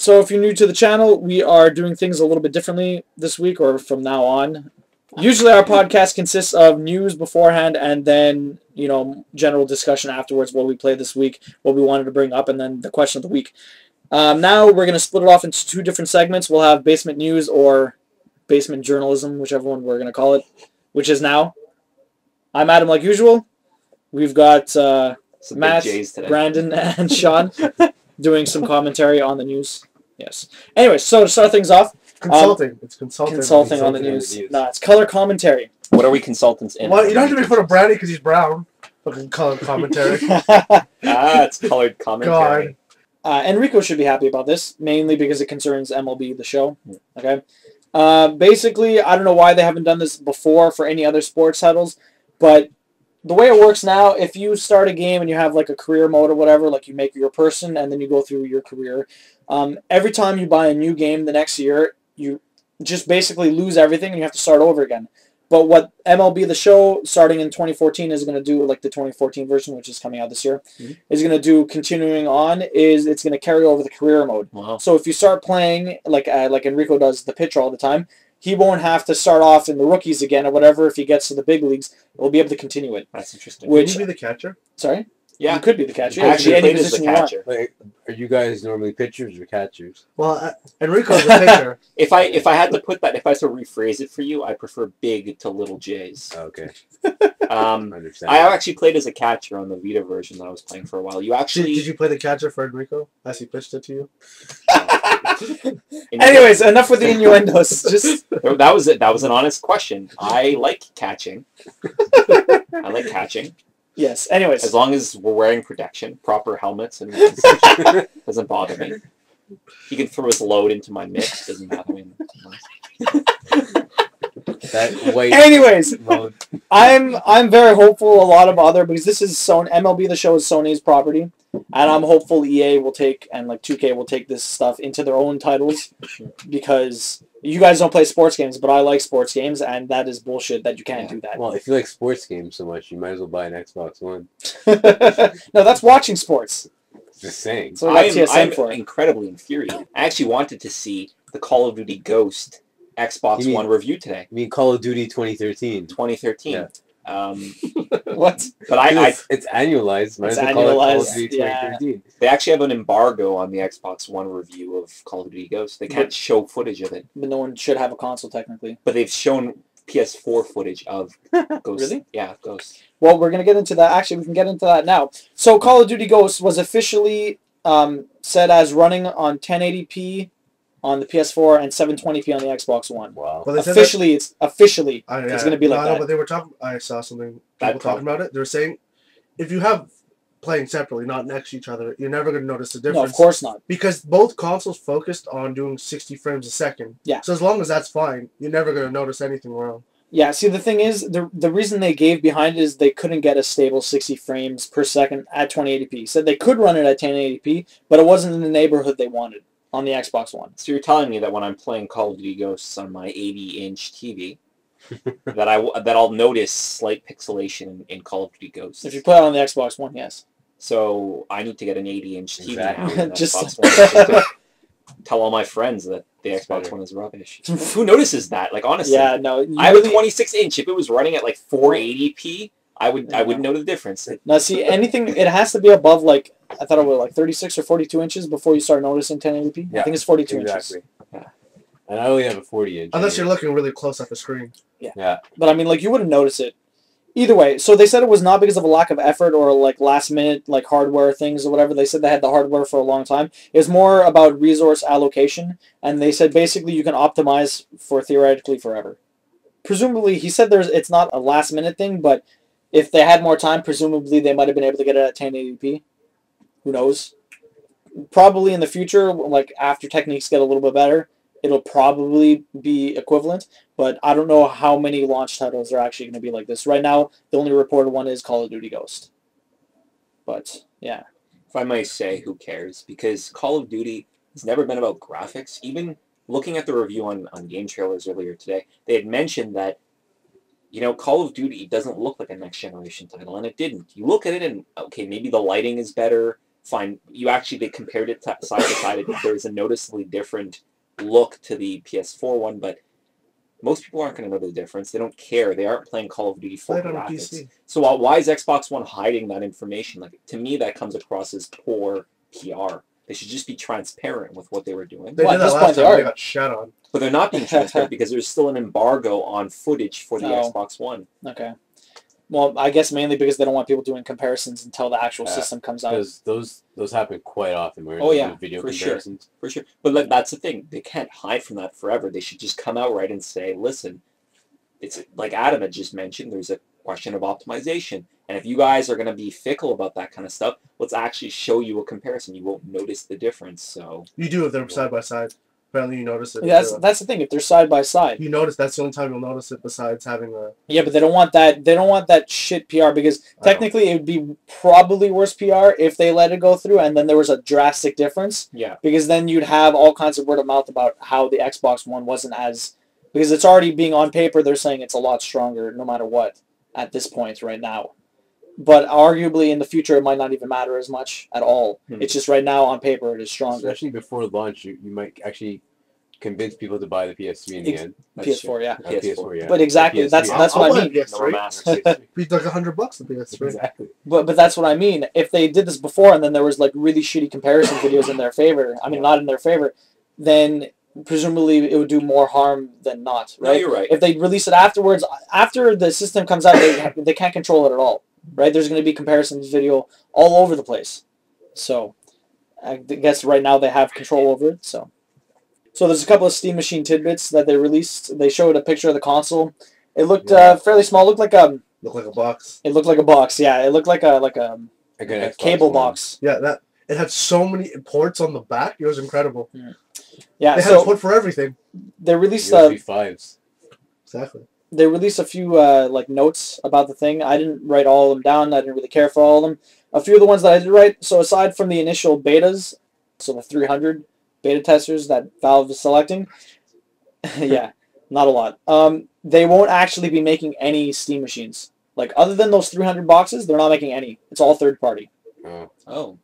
So if you're new to the channel, we are doing things a little bit differently this week or from now on. Usually our podcast consists of news beforehand and then, you know, general discussion afterwards, what we played this week, what we wanted to bring up, and then the question of the week. Now we're going to split it off into two different segments. We'll have basement news or basement journalism, whichever one we're going to call it, which is now. I'm Adam like usual. We've got Matt, Brandon, and Sean doing some commentary on the news. Yes. Anyway, so to start things off. Consulting. It's consulting. Consulting on the news. No, it's color commentary. What are we consultants in? Well, you don't have to make fun of Brownie because he's brown. Fucking color commentary. It's colored commentary. God. Enrico should be happy about this, mainly because it concerns MLB, the show. Okay. Basically, I don't know why they haven't done this before for any other sports titles, but the way it works now, if you start a game and you have like a career mode or whatever, like you make your person and then you go through your career, every time you buy a new game the next year, you just basically lose everything and you have to start over again. But what MLB The Show, starting in 2014, is going to do, like the 2014 version, which is coming out this year, is going to do, continuing on, is it's going to carry over the career mode. Wow. So if you start playing, like Enrico does, the pitcher all the time, he won't have to start off in the rookies again or whatever. If he gets to the big leagues, he'll be able to continue it. That's interesting. Can you be the catcher? Sorry? Yeah. You could be the catcher. I Yeah, actually you could be played any as the position you want. catcher. Wait, are you guys normally pitchers or catchers? Well, Enrico's the pitcher. If I had to put that, if I sort of rephrase it for you, I prefer big to little J's. Okay. I Understand. actually played as a catcher on the Vita version that I was playing for a while. You actually Did you play the catcher for Enrico as he pitched it to you? Anyways, enough with the innuendos. Just that was it. That was an honest question. I like catching. I like catching. yes. Anyways, As long as we're wearing protection, proper helmets, and such, doesn't bother me. He can throw his load into my mitt. Doesn't bother me. That white anyways, mode. I'm very hopeful. A lot of other, because this is Sony, MLB The Show is Sony's property, and I'm hopeful EA will take, and like 2K will take this stuff into their own titles, because you guys don't play sports games, but I like sports games, and that is bullshit that you can't do that. Well, if you like sports games so much, you might as well buy an Xbox One. No, that's watching sports. Just saying. So we got TSN I'm for it. incredibly infuriated. I actually wanted to see the Call of Duty Ghost Xbox One review today. I mean, Call of Duty 2013. 2013. Yeah. What? But It's annualized. Might It's as well call it Call of annualized, Duty yeah. 2013. they actually have an embargo on the Xbox One review of Call of Duty Ghost. They can't show footage of it, But no one should have a console technically. but they've shown PS4 footage of Ghost. Really? Yeah, Ghost. Well, we're gonna get into that. Actually, we can get into that now. So, Call of Duty Ghost was officially said as running on 1080p on the PS4 and 720p on the Xbox One. Wow. Well, they said Officially, it's officially yeah, it's gonna be like no, that. but they were talking. I saw something Bad people talking about it. They were saying if you have playing separately, not next to each other, you're never going to notice the difference. No, of course not. Because both consoles focused on doing 60 frames a second. Yeah. So as long as that's fine, you're never going to notice anything wrong. Yeah, see, the thing is, the reason they gave behind it is they couldn't get a stable 60 frames per second at 2080p. Said they could run it at 1080p, but it wasn't in the neighborhood they wanted on the Xbox One. So you're telling me that when I'm playing Call of Duty Ghosts on my 80-inch TV, that I'll notice slight pixelation in Call of Duty Ghosts. If you play it on the Xbox One, yes. So I need to get an 80-inch TV now. Exactly. and Just- Xbox One, just to tell all my friends that the Xbox better. One is rubbish. Who notices that? Like, honestly, Yeah, no. You I have really, a 26-inch. If it was running at like 480p, I would know the difference. Now, see, anything, it has to be above, like, I thought it was like 36 or 42 inches before you start noticing 1080p. I Yeah, think it's 42 Exactly. inches. Yeah. And I only have a 40-inch. Unless you're looking really close at the screen. Yeah. But, I mean, like, you wouldn't notice it. Either way, so they said it was not because of a lack of effort or, like, last-minute, like, hardware things or whatever. They said they had the hardware for a long time. It was more about resource allocation, and they said basically you can optimize for theoretically forever. Presumably, he said it's not a last-minute thing, but if they had more time, presumably they might have been able to get it at 1080p. Who knows? Probably in the future, like, after techniques get a little bit better, it'll probably be equivalent, but I don't know how many launch titles are actually going to be like this. Right now, the only reported one is Call of Duty Ghost. But, yeah. If I might say, who cares? Because Call of Duty has never been about graphics. Even looking at the review on game trailers earlier today, they had mentioned that, you know, Call of Duty doesn't look like a next-generation title, and it didn't. You look at it and, okay, maybe the lighting is better, they compared it side to side. There was a noticeably different look to the PS4 one, but most people aren't going to know the difference. They don't care. They aren't playing Call of Duty for Play it on a graphics. PC. So why is Xbox One hiding that information? Like, to me, that comes across as poor PR. They should just be transparent with what they were doing. They Well, did at this that point last they time. are. They got shut on. But they're not being transparent because there's still an embargo on footage for the Oh. Xbox One. Okay. Well, I guess mainly because they don't want people doing comparisons until the actual system comes out. Because those happen quite often where Oh, they yeah, do video for sure. comparisons. For sure. But that's the thing. They can't hide from that forever. They should just come out right and say, listen, it's like Adam had just mentioned, there's a question of optimization. And if you guys are going to be fickle about that kind of stuff, let's actually show you a comparison. You won't notice the difference. So You do if they're side by side. Apparently, you notice it. Yeah, that's the thing. If they're side by side, You notice that's the only time you'll notice it. Besides having a yeah, but they don't want that. They don't want that shit PR because I know. technically it would be probably worse PR if they let it go through and then there was a drastic difference. yeah, Because then you'd have all kinds of word of mouth about how the Xbox One wasn't as because it's already being on paper. They're saying it's a lot stronger no matter what at this point right now. But arguably in the future it might not even matter as much at all. It's just right now on paper it is stronger. Especially before launch, you might actually convince people to buy the PS3 in the end. PS4, yeah. PS4, yeah. But exactly, PS3, that's yeah. that's I'll what I buy a mean. PS3. no masks. It'd be like $100 to PS3. Exactly. But that's what I mean. If they did this before and then there was like really shitty comparison videos in their favor, I mean not in their favor, then presumably it would do more harm than not, No, right? you're right. If they release it afterwards, after the system comes out, they can't control it at all, right? There's going to be comparisons video all over the place. So I guess right now they have control over it. So there's a couple of Steam Machine tidbits that they released. They showed a picture of the console. It looked fairly small. It looked like a box. It looked like a box. Yeah, it looked like a Like an Xbox cable One. box. Yeah, it had so many ports on the back. It was incredible. Yeah, They had a so port for everything. they released USB 5s. Exactly. they released a few like notes about the thing. I didn't write all of them down. I didn't really care for all of them. A few of the ones that I did write. So aside from the initial betas, so the 300 beta testers that Valve is selecting, yeah, not a lot. They won't actually be making any Steam machines. Like other than those 300 boxes, they're not making any. It's all third party. Oh. Oh,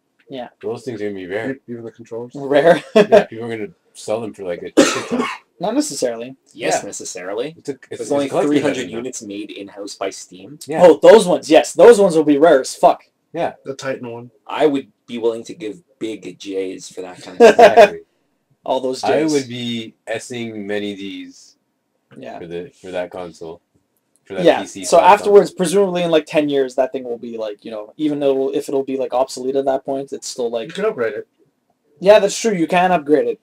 Those things are going to be rare. Even the controllers. Rare. Yeah, people are going to sell them for like a shit ton. Not necessarily. yes, Yeah. necessarily. It's There's only a collector's 300 item now. units made in-house by Steam. Yeah. Oh, those ones. Yes, those ones will be rare as fuck. The Titan one. I would be willing to give big J's for that kind of stuff. Exactly. All those I J's. would be S-ing many Ds Yeah. for that console. For that Yeah. PC So style afterwards, presumably in like 10 years, that thing will be like, even though if it'll be like obsolete at that point, it's still You like, can upgrade it. yeah, that's true. You can upgrade it,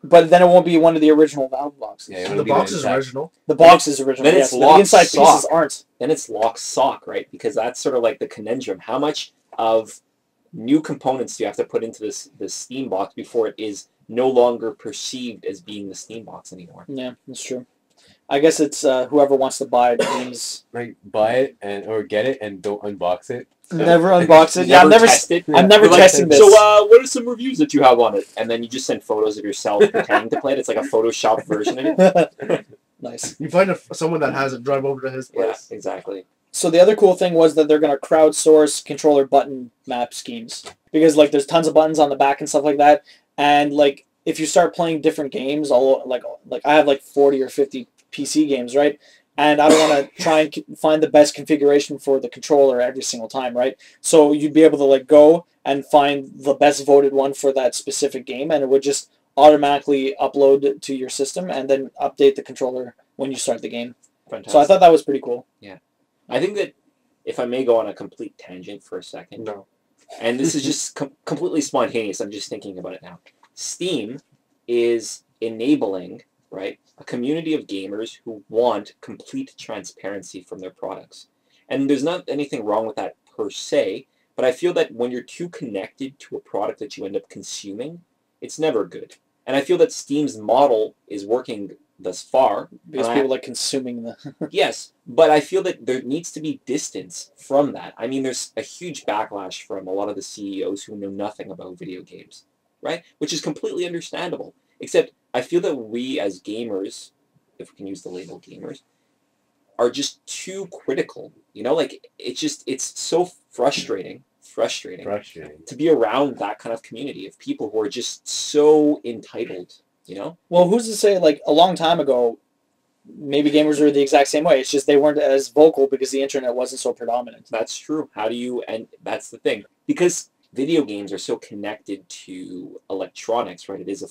but then it won't be one of the original Valve boxes. Yeah, it The won't be box that is intact. original. The box is original. then Yes, it's but the locked inside sock. pieces aren't. Then it's lock sock, right? Because that's sort of like the conundrum. How much of new components do you have to put into this Steam box before it is no longer perceived as being the Steam box anymore? Yeah, that's true. I guess it's whoever wants to buy it means Like buy it or get it and don't unbox it. never unbox it. Yeah, I'm never. test it. I'm never You're like, testing this. So, what are some reviews that you have on it? And then you just send photos of yourself pretending to play it. It's like a Photoshop version of it. Nice. You find someone that has it, drive over to his Yeah, place. exactly. So the other cool thing was that they're going to crowdsource controller button map schemes because like there's tons of buttons on the back and stuff like that, and like if you start playing different games, all like I have like 40 or 50 PC games, right? And I don't want to try and find the best configuration for the controller every single time, right? So you'd be able to like go and find the best voted one for that specific game, and it would just automatically upload to your system and then update the controller when you start the game. Fantastic. So I thought that was pretty cool. I think that if I may go on a complete tangent for a second, No. and this is just completely spontaneous, I'm just thinking about it now. Steam is enabling, right, a community of gamers who want complete transparency from their products. And there's not anything wrong with that per se, but I feel that when you're too connected to a product that you end up consuming, it's never good. And I feel that Steam's model is working thus far. Because and people like consuming the... Yes, but I feel that there needs to be distance from that. I mean, there's a huge backlash from a lot of the CEOs who know nothing about video games, right? Which is completely understandable. Except I feel that we as gamers, if we can use the label gamers, are just too critical. You know, like it's so frustrating frustrating. Frustrating. To be around that kind of community of people who are just so entitled, you know? Well, who's to say, like, a long time ago, maybe gamers were the exact same way. It's just they weren't as vocal because the internet wasn't so predominant. That's true. How do you, and that's the thing. Because video games are so connected to electronics, right? It is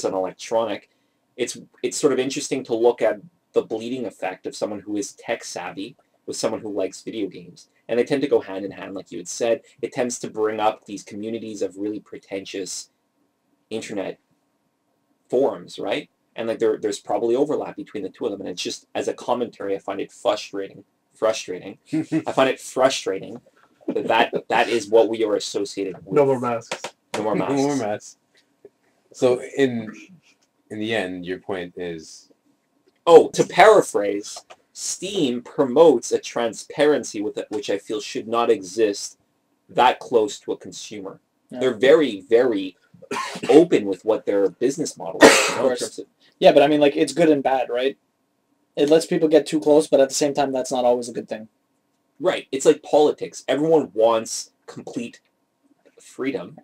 an electronic. It's sort of interesting to look at the bleeding effect of someone who is tech savvy with someone who likes video games. And they tend to go hand in hand, like you had said. It tends to bring up these communities of really pretentious internet forums, right? And like there's probably overlap between the two of them. And it's just, as a commentary, I find it frustrating. I find it frustrating that is what we are associated with. No more masks. No more masks. No more masks. So in the end, your point is... Oh, to paraphrase, Steam promotes a transparency with it, which I feel should not exist that close to a consumer. Yeah. They're very, very open with what their business model is. You know, in terms of, Yeah, but I mean, like, it's good and bad, right? It lets people get too close, but at the same time, that's not always a good thing. right. It's like politics. Everyone wants complete freedom,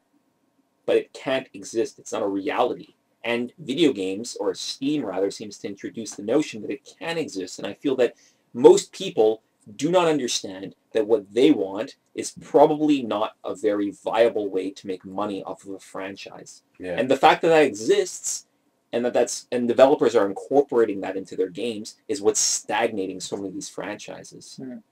but it can't exist. It's not a reality. And video games, or Steam rather, seems to introduce the notion that it can exist. And I feel that most people do not understand that what they want is probably not a very viable way to make money off of a franchise. Yeah. And the fact that that exists and and developers are incorporating that into their games is what's stagnating so many of these franchises. Mm.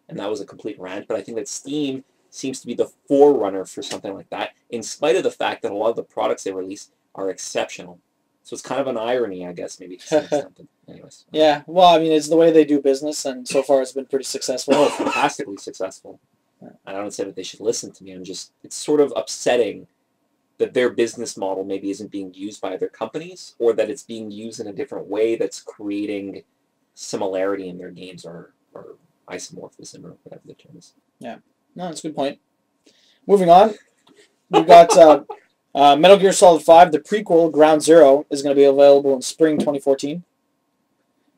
And that was a complete rant, but I think that Steam seems to be the forerunner for something like that, in spite of the fact that a lot of the products they release are exceptional. So it's kind of an irony, I guess, maybe to some extent. Anyways. Yeah, well, I mean, it's the way they do business, and so far it's been pretty successful. Oh, fantastically successful. I don't say that they should listen to me. It's sort of upsetting that their business model maybe isn't being used by other companies, or that it's being used in a different way that's creating similarity in their games, or isomorphism, or whatever the term is. Yeah, no, that's a good point. Moving on, we've got Metal Gear Solid 5, the prequel, Ground Zero, is going to be available in spring 2014.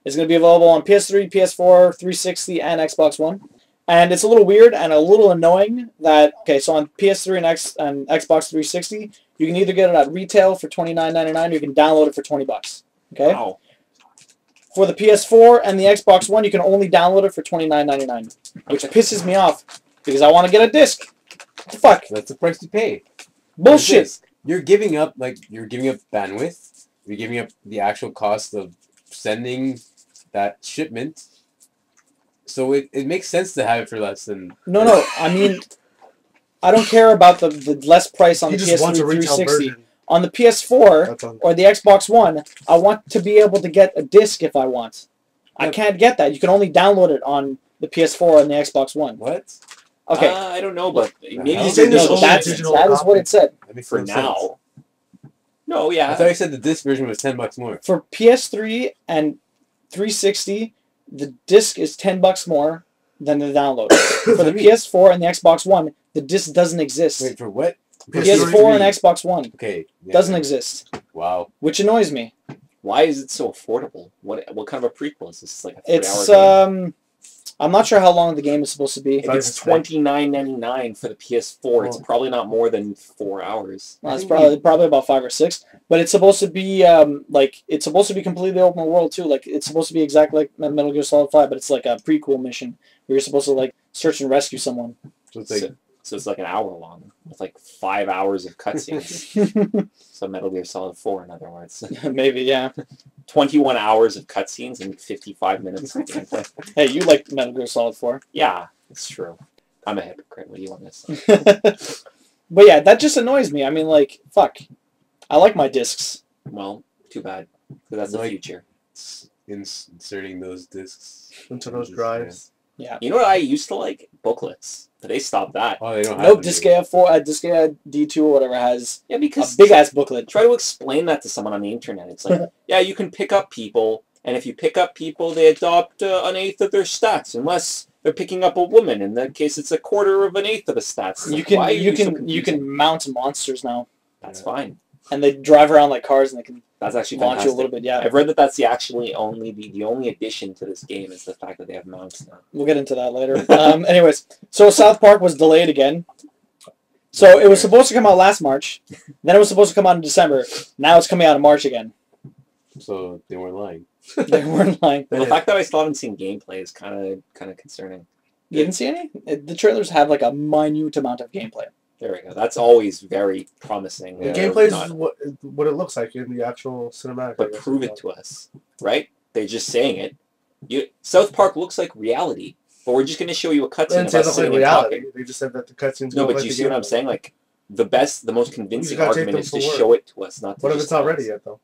It's going to be available on PS3, PS4, 360, and Xbox One. And it's a little weird and a little annoying that, okay, so on PS3 and Xbox 360, you can either get it at retail for $29.99 or you can download it for $20. Okay? Wow. For the PS4 and the Xbox One, you can only download it for $29.99, which pisses me off because I want to get a disc. What the fuck? That's the price you pay. Bullshit. You're giving up bandwidth. You're giving up the actual cost of sending that shipment. So it makes sense to have it for less than... No, I mean, I don't care about the less price on the PS3 360. Version. On the PS4 or the Xbox One, I want to be able to get a disc if I want. I can't get that. You can only download it on the PS4 and the Xbox One. What? Okay. I don't know, but maybe He's saying there's only that is what it said. That makes for no now. sense. No, yeah. I thought you said the disc version was $10 more. For PS3 and 360, the disc is $10 more than the download. For the PS4 and the Xbox One, the disc doesn't exist. Wait, for what? PS4 and Xbox One Okay. Yeah, doesn't exist, Wow. which annoys me. Why is it so affordable? What kind of a prequel is this? Like a 3-hour It's game? I'm not sure how long the game is supposed to be. If it's $29.99 for the PS4, it's probably not more than 4 hours. Well, it's probably about 5 or 6. But it's supposed to be it's supposed to be completely open world too. Like it's supposed to be exactly like Metal Gear Solid 5, but it's like a prequel mission where you're supposed to like search and rescue someone. So it's like... So it's like an hour long with like 5 hours of cutscenes. So Metal Gear Solid 4, in other words. Maybe, yeah. 21 hours of cutscenes and 55 minutes of gameplay. Hey, you like Metal Gear Solid 4. Yeah, it's true. I'm a hypocrite. What do you want to say? But yeah, that just annoys me. I mean, like, fuck. I like my discs. Well, too bad. Because that's the future. Inserting those discs into those drives. Yeah. You know what I used to like? Booklets. But they stopped that. Oh, they don't have Nope, them Disgaea 4, Disgaea D2 or whatever has Yeah, because a big-ass booklet. try to explain that to someone on the internet. It's like, yeah, you can pick up people, and if you pick up people, they adopt an eighth of their stats, unless they're picking up a woman. In that case, it's a quarter of an eighth of the stats. You Like, can why are you so can confusing? mount monsters now. That's fine. and they drive around like cars, and they can That's actually launch fantastic. you a little bit. Yeah, I've read that that's the only addition to this game is the fact that they have mounts now. we'll get into that later. Anyways, so South Park was delayed again. So it was supposed to come out last March, then it was supposed to come out in December. Now it's coming out in March again. So they weren't lying. They weren't lying. Well, the fact that I still haven't seen gameplay is kind of concerning. You didn't see any? The trailers have like a minute amount of gameplay. There we go. That's always very promising. The Yeah, gameplay Not- is what it looks like in the actual cinematic. I but guess. prove it to us, right? They're just saying it. South Park looks like reality, but we're just going to show you a They cutscene didn't of say it us looked like sitting and reality. talking. They just said that the cutscenes. No, look but like you the see what I'm gameplay. saying? Like, the most convincing gotta take argument them is for to word. show it to us, not to What if just it's not tell ready us. yet though?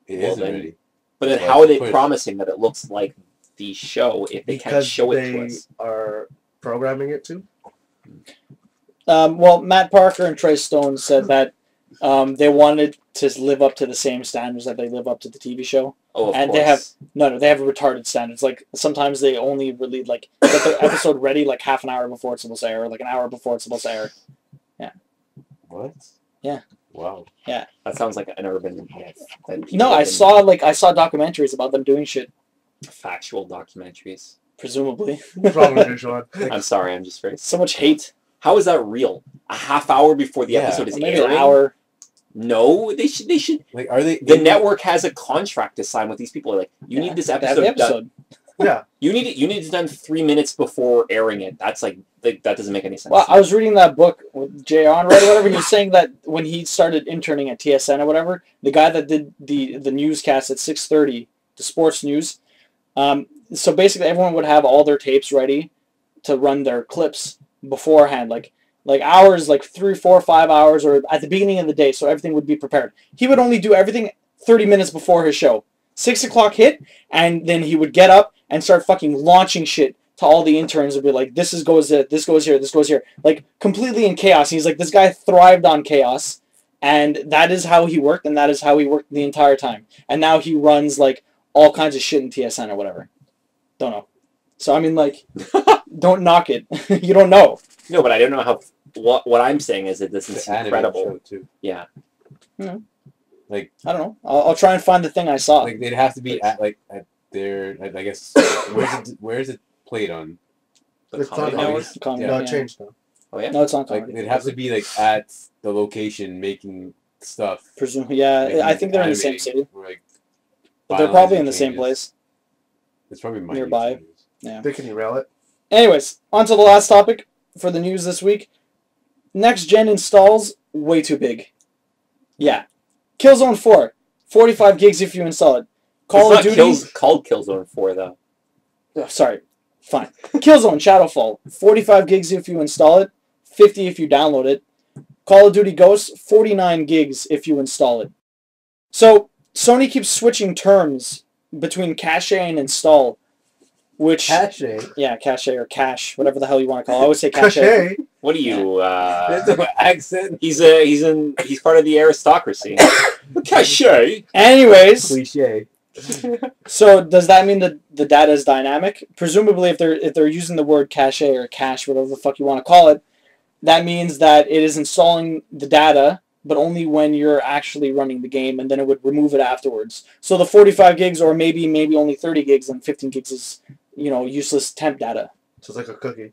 It Well, isn't then- ready. But then Well, how are they push. promising that it looks like the show if they can't Because show it they to us? are programming it to. Well, Matt Parker and Trey Stone said that they wanted to live up to the same standards that they live up to the TV show. Oh, of and course. they have- No, they have retarded standards. Like, sometimes they only really, like, get the episode ready, like, half an hour before it's supposed to air, or, like, an hour before it's supposed to air. What? Yeah. Wow. That sounds like an urban myth. that people No, I live in. saw documentaries about them doing shit, Factual documentaries. presumably. What's wrong with you, Sean? I'm sorry, I'm just very... So much hate. How is that real? A half hour before the Yeah. episode is Maybe airing? an hour. No, they should. Like, are they? The network has a contract to sign with these people. Like, you Yeah, need this they have episode, the done. episode. Yeah. You need it done 3 minutes before airing it. That's like that doesn't make any sense. Well, I was reading that book with Jay on, right, or whatever, and he was saying that when he started interning at TSN or whatever, the guy that did the newscast at 6:30, the sports news, so basically everyone would have all their tapes ready to run their clips beforehand, like hours, like 3, 4, 5 hours, or at the beginning of the day, so everything would be prepared. He would only do everything 30 minutes before his show. 6 o'clock hit, and then he would get up and start fucking launching shit to all the interns and be like, this goes here, this goes here. Like, completely in chaos. He's like, this guy thrived on chaos, and that is how he worked, and that is how he worked the entire time. And now he runs, like, all kinds of shit in TSN or whatever. Don't know. So, I mean, like, don't knock it. You don't know. No, but I don't know how... What I'm saying is that this is It's an animated incredible. show, too. Yeah. I don't know. I'll try and find the thing I saw. Like, they'd have to be at their. I guess. Where's it played on? The It's comedy not network. Comedy, No, yeah. it changed now. Oh, yeah? No, it's not Like, comedy. they'd have to be like at the location making stuff. Presumably, yeah. Making, I think they're in the same animating, city. or, like, But they're probably in finalizing the same changes. place. It's probably minute Nearby. changes. Yeah. They can derail it. Anyways, on to the last topic for the news this week. Next gen installs way too big. Yeah. Killzone 4, 45 gigs if you install it. Call of It's Duty. not called Killzone 4, though. Oh, sorry. Fine. Killzone Shadowfall, 45 gigs if you install it, 50 if you download it. Call of Duty Ghost, 49 gigs if you install it. So, Sony keeps switching terms between cache and install, which... Cache. Yeah, cache or cache, whatever the hell you want to call it. I always say cache. Cache. What are you, There's no accent. He's part of the aristocracy. Cachet. Anyways, Cliche. so does that mean that the data is dynamic? Presumably, if they're using the word cache or cache, whatever the fuck you want to call it, that means that it is installing the data, but only when you're actually running the game, and then it would remove it afterwards. So the 45 gigs, or maybe only 30 gigs, and 15 gigs is, useless temp data. So it's like a cookie.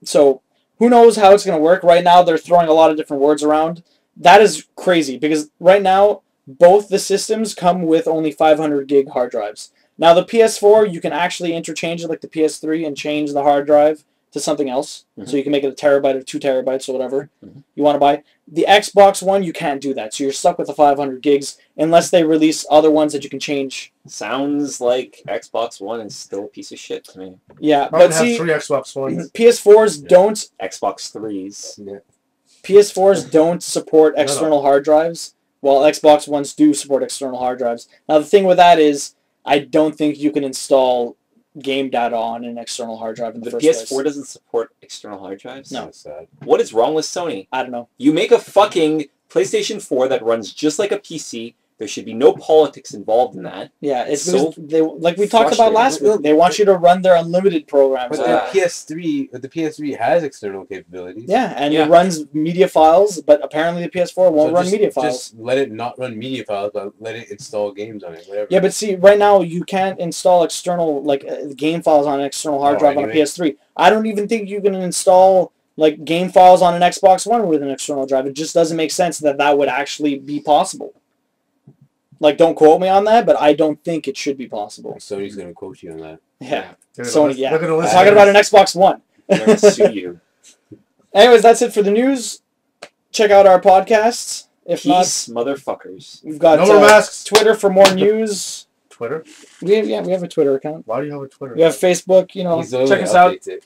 So who knows how it's going to work? Right now, they're throwing a lot of different words around. That is crazy, because right now, both the systems come with only 500 gig hard drives. Now, the PS4, you can actually interchange it like the PS3 and change the hard drive to something else. Mhm. So you can make it a terabyte or 2 terabytes or whatever Mhm. you want to buy. The Xbox One, you can't do that. So you're stuck with the 500 gigs unless they release other ones that you can change. Sounds like Xbox One is still a piece of shit to me. Yeah, I but would have see, 3 Xbox Ones. PS4s Yeah. don't Xbox 3s. Yeah. PS4s don't support No. external hard drives, while Xbox Ones do support external hard drives. Now, the thing with that is, I don't think you can install game data on an external hard drive in the The first PS4 place. doesn't support external hard drives? No. That's sad. What is wrong with Sony? I don't know. You make a fucking PlayStation 4 that runs just like a PC, There should be no politics involved in that. Yeah, it's So because they, like we talked about last frustrating. week, they want you to run their unlimited programs. But Yeah. the PS3 has external capabilities. Yeah, and Yeah. it runs media files, but apparently the PS4 won't So run just- media files. Just let it not run media files, but let it install games on it, whatever. Yeah, but see, right now you can't install external game files on an external hard Oh, drive on a anyway. PS3. I don't even think you can install like game files on an Xbox One with an external drive. It just doesn't make sense that would actually be possible. Like, don't quote me on that, but I don't think it should be possible. Sony's gonna quote you on that. Yeah, They're Sony. gonna- Yeah, they're gonna we're listen talking to about an this. Xbox One. They're going to sue you. Anyways, that's it for the news. Check out our podcasts. If Peace, motherfuckers. not, we've got No more masks. Twitter for more news. Twitter? We have a Twitter account. Why do you have a Twitter? We have Facebook. You know, He's the one check that us out. updates it.